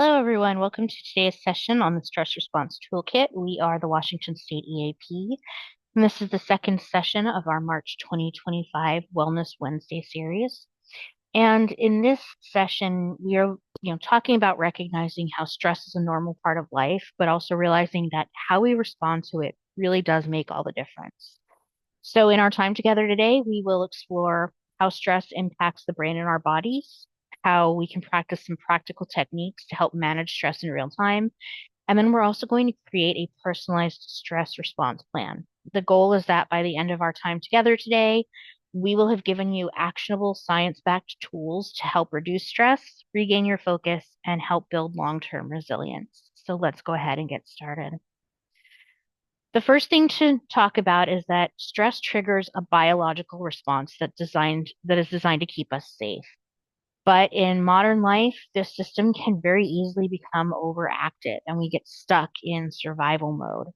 Hello, everyone. Welcome to today's session on the Stress Response Toolkit. We are the Washington State EAP, and this is the second session of our March 2025 Wellness Wednesday series. And in this session, we are, talking about recognizing how stress is a normal part of life, but also realizing that how we respond to it really does make all the difference. So in our time together today, we will explore how stress impacts the brain and our bodies, how we can practice some practical techniques to help manage stress in real time. And then we're also going to create a personalized stress response plan. The goal is that by the end of our time together today, we will have given you actionable science-backed tools to help reduce stress, regain your focus, and help build long-term resilience. So let's go ahead and get started. The first thing to talk about is that stress triggers a biological response that is designed to keep us safe. But in modern life, this system can very easily become overactive and we get stuck in survival mode.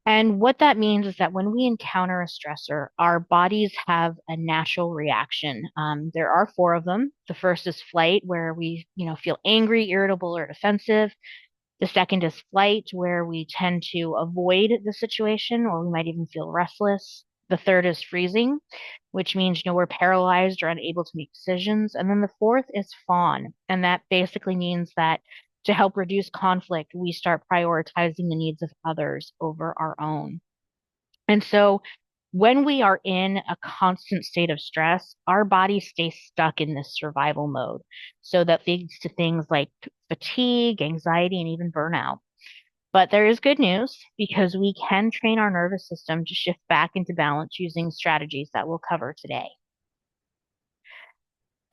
And what that means is that when we encounter a stressor, our bodies have a natural reaction. There are four of them. The first is flight, where we, feel angry, irritable, or defensive. The second is flight, where we tend to avoid the situation or we might even feel restless. The third is freezing, which means, we're paralyzed or unable to make decisions. And then the fourth is fawn. And that basically means that to help reduce conflict, we start prioritizing the needs of others over our own. And so when we are in a constant state of stress, our body stays stuck in this survival mode. So that leads to things like fatigue, anxiety, and even burnout. But there is good news because we can train our nervous system to shift back into balance using strategies that we'll cover today.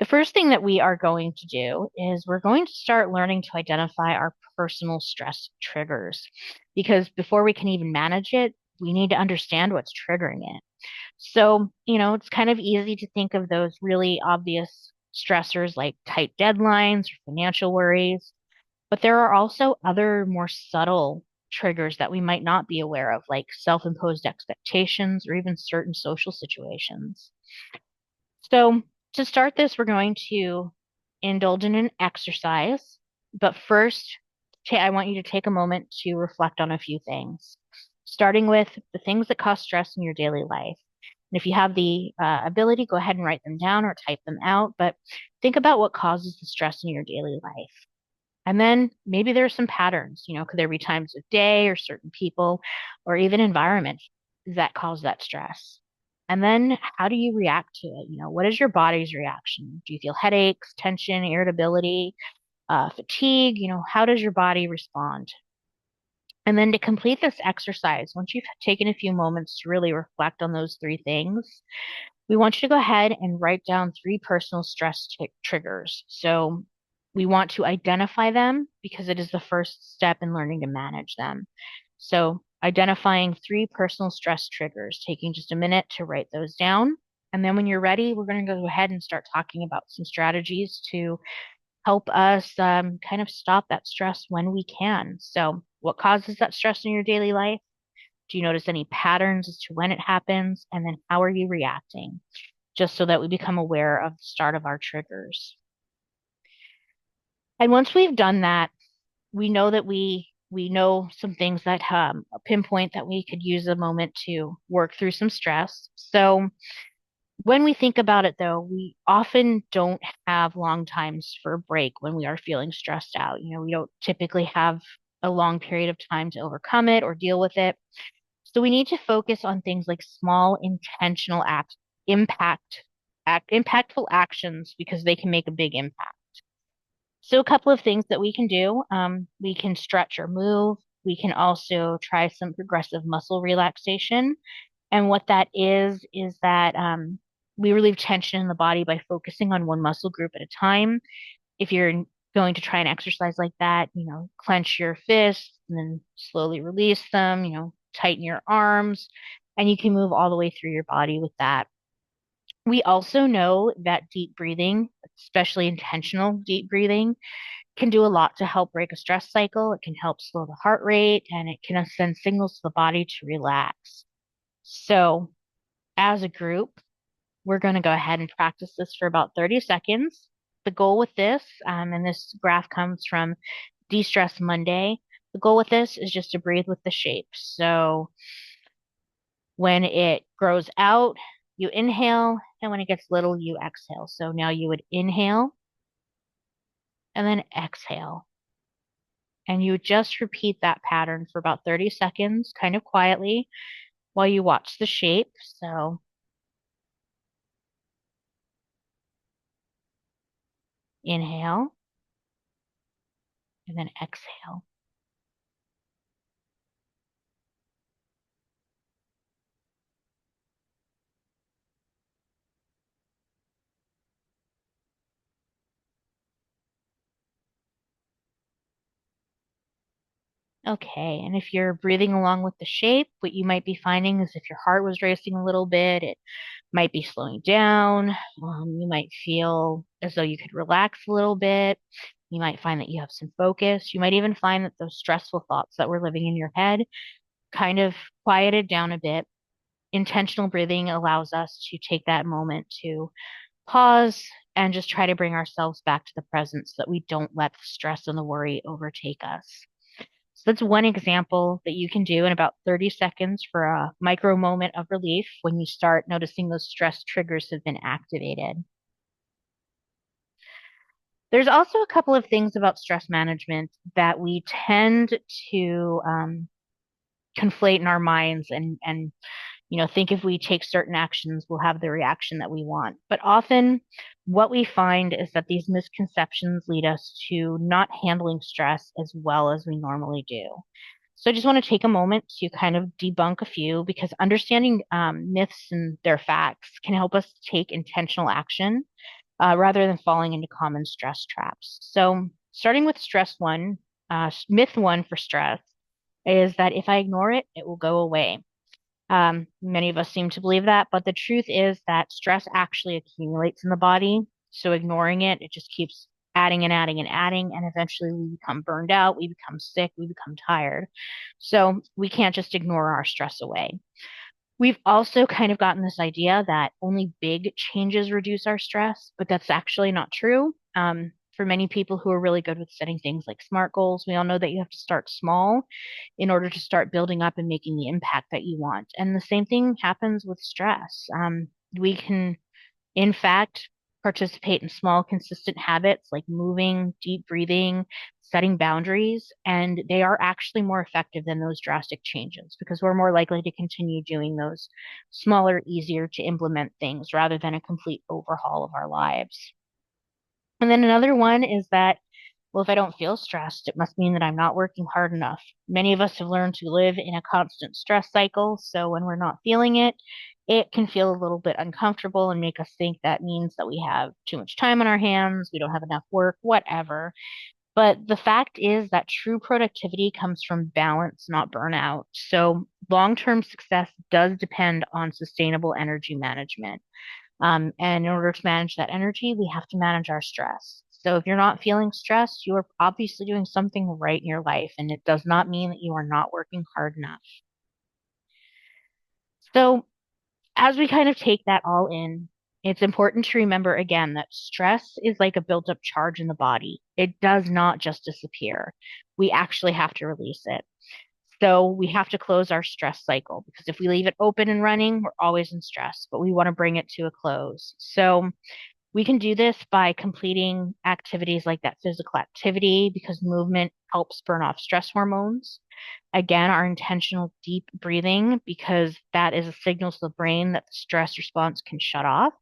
The first thing that we are going to do is we're going to start learning to identify our personal stress triggers because before we can even manage it, we need to understand what's triggering it. So, it's kind of easy to think of those really obvious stressors like tight deadlines or financial worries, but there are also other more subtle triggers that we might not be aware of, like self-imposed expectations or even certain social situations. So, to start this, we're going to indulge in an exercise. But first, I want you to take a moment to reflect on a few things, starting with the things that cause stress in your daily life. And if you have the ability, go ahead and write them down or type them out. But think about what causes the stress in your daily life. And then maybe there are some patterns, could there be times of day or certain people or even environments that cause that stress? And then how do you react to it? What is your body's reaction? Do you feel headaches, tension, irritability, fatigue? How does your body respond? And then to complete this exercise, once you've taken a few moments to really reflect on those three things, we want you to go ahead and write down three personal stress triggers. So we want to identify them because it is the first step in learning to manage them. So identifying three personal stress triggers, taking just a minute to write those down. And then when you're ready, we're going to go ahead and start talking about some strategies to help us kind of stop that stress when we can. So what causes that stress in your daily life? Do you notice any patterns as to when it happens? And then how are you reacting? Just so that we become aware of the start of our triggers. And once we've done that, we know that we know some things that pinpoint that we could use a moment to work through some stress. So when we think about it, though, we often don't have long times for a break when we are feeling stressed out. We don't typically have a long period of time to overcome it or deal with it. So we need to focus on things like small intentional impactful actions because they can make a big impact. So a couple of things that we can do, we can stretch or move. We can also try some progressive muscle relaxation. And what that is that we relieve tension in the body by focusing on one muscle group at a time. If you're going to try an exercise like that, clench your fists and then slowly release them, tighten your arms, and you can move all the way through your body with that. We also know that deep breathing, especially intentional deep breathing, can do a lot to help break a stress cycle. It can help slow the heart rate and it can send signals to the body to relax. So, as a group, we're going to go ahead and practice this for about 30 seconds. the goal with this, and this graph comes from De-Stress Monday, the goal with this is just to breathe with the shape. So when it grows out, you inhale, and when it gets little, you exhale. So now you would inhale and then exhale. And you would just repeat that pattern for about 30 seconds, kind of quietly, while you watch the shape. So inhale and then exhale. Okay, and if you're breathing along with the shape, what you might be finding is if your heart was racing a little bit, it might be slowing down. You might feel as though you could relax a little bit. You might find that you have some focus. You might even find that those stressful thoughts that were living in your head kind of quieted down a bit. Intentional breathing allows us to take that moment to pause and just try to bring ourselves back to the present so that we don't let the stress and the worry overtake us. So that's one example that you can do in about 30 seconds for a micro moment of relief when you start noticing those stress triggers have been activated. There's also a couple of things about stress management that we tend to conflate in our minds and think if we take certain actions, we'll have the reaction that we want. But often what we find is that these misconceptions lead us to not handling stress as well as we normally do. So I just want to take a moment to kind of debunk a few because understanding myths and their facts can help us take intentional action rather than falling into common stress traps. So starting with myth one for stress is that if I ignore it, it will go away. Many of us seem to believe that, but the truth is that stress actually accumulates in the body. So ignoring it, it just keeps adding and adding and adding, and eventually we become burned out, we become sick, we become tired. So we can't just ignore our stress away. We've also kind of gotten this idea that only big changes reduce our stress, but that's actually not true. For many people who are really good with setting things like SMART goals, we all know that you have to start small in order to start building up and making the impact that you want. And the same thing happens with stress. We can in fact, participate in small, consistent habits like moving, deep breathing, setting boundaries, and they are actually more effective than those drastic changes because we're more likely to continue doing those smaller, easier to implement things rather than a complete overhaul of our lives. And then another one is that well, if I don't feel stressed, it must mean that I'm not working hard enough. Many of us have learned to live in a constant stress cycle, so when we're not feeling it, it can feel a little bit uncomfortable and make us think that means that we have too much time on our hands, we don't have enough work, whatever. But the fact is that true productivity comes from balance, not burnout. So long-term success does depend on sustainable energy management. And in order to manage that energy, we have to manage our stress. So if you're not feeling stressed, you are obviously doing something right in your life, and it does not mean that you are not working hard enough. So as we kind of take that all in, it's important to remember again that stress is like a built up charge in the body. It does not just disappear. We actually have to release it. So we have to close our stress cycle because if we leave it open and running, we're always in stress, but we want to bring it to a close. So we can do this by completing activities like that physical activity because movement helps burn off stress hormones. Again, our intentional deep breathing because that is a signal to the brain that the stress response can shut off.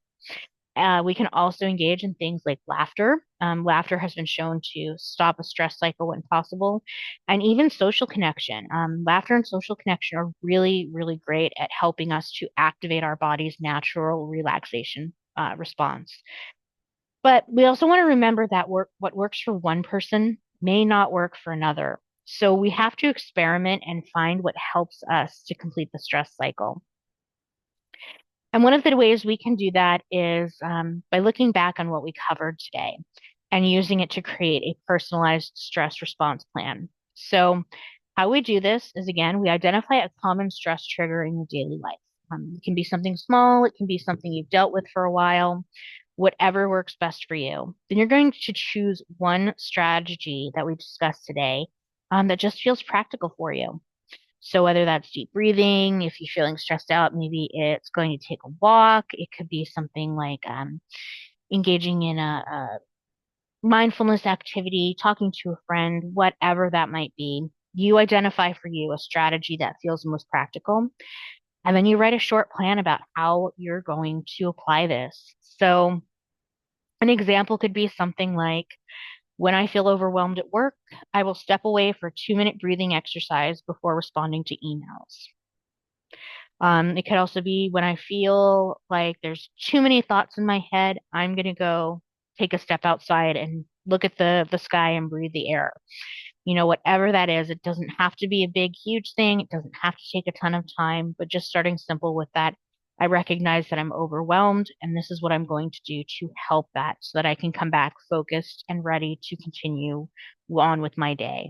We can also engage in things like laughter. Laughter has been shown to stop a stress cycle when possible, and even social connection. Laughter and social connection are really, really great at helping us to activate our body's natural relaxation response. But we also want to remember that what works for one person may not work for another. So we have to experiment and find what helps us to complete the stress cycle. And one of the ways we can do that is by looking back on what we covered today and using it to create a personalized stress response plan. So, how we do this is again, we identify a common stress trigger in your daily life. It can be something small, it can be something you've dealt with for a while. whatever works best for you. Then you're going to choose one strategy that we discussed today that just feels practical for you. So whether that's deep breathing, if you're feeling stressed out, maybe it's going to take a walk. It could be something like engaging in a mindfulness activity, talking to a friend, whatever that might be. You identify for you a strategy that feels most practical, and then you write a short plan about how you're going to apply this. So an example could be something like, when I feel overwhelmed at work, I will step away for a 2-minute breathing exercise before responding to emails. It could also be when I feel like there's too many thoughts in my head, I'm going to go take a step outside and look at the sky and breathe the air. Whatever that is, it doesn't have to be a big, huge thing. It doesn't have to take a ton of time, but just starting simple with that. I recognize that I'm overwhelmed, and this is what I'm going to do to help that so that I can come back focused and ready to continue on with my day.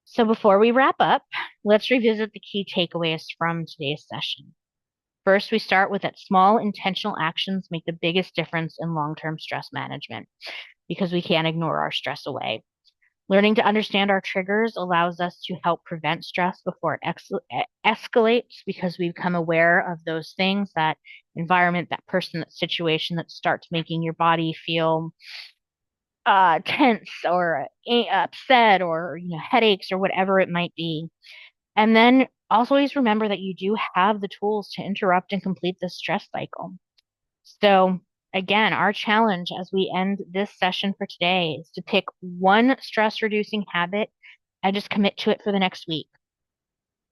So before we wrap up, let's revisit the key takeaways from today's session. First, we start with that small intentional actions make the biggest difference in long-term stress management because we can't ignore our stress away. Learning to understand our triggers allows us to help prevent stress before it escalates because we become aware of those things, that environment, that person, that situation that starts making your body feel tense or upset or headaches or whatever it might be. And then also always remember that you do have the tools to interrupt and complete this stress cycle. So again, our challenge as we end this session for today is to pick one stress reducing habit and just commit to it for the next week.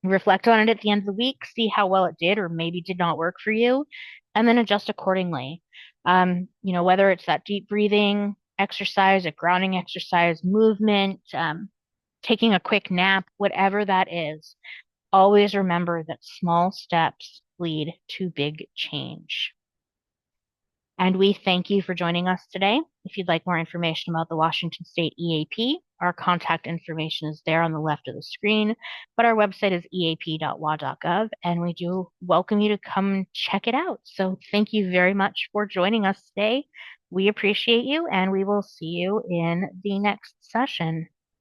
Reflect on it at the end of the week, see how well it did or maybe did not work for you, and then adjust accordingly. Whether it's that deep breathing exercise, a grounding exercise, movement, taking a quick nap, whatever that is, always remember that small steps lead to big change. And we thank you for joining us today. If you'd like more information about the Washington State EAP, our contact information is there on the left of the screen, but our website is eap.wa.gov, and we do welcome you to come check it out. So thank you very much for joining us today. We appreciate you, and we will see you in the next session.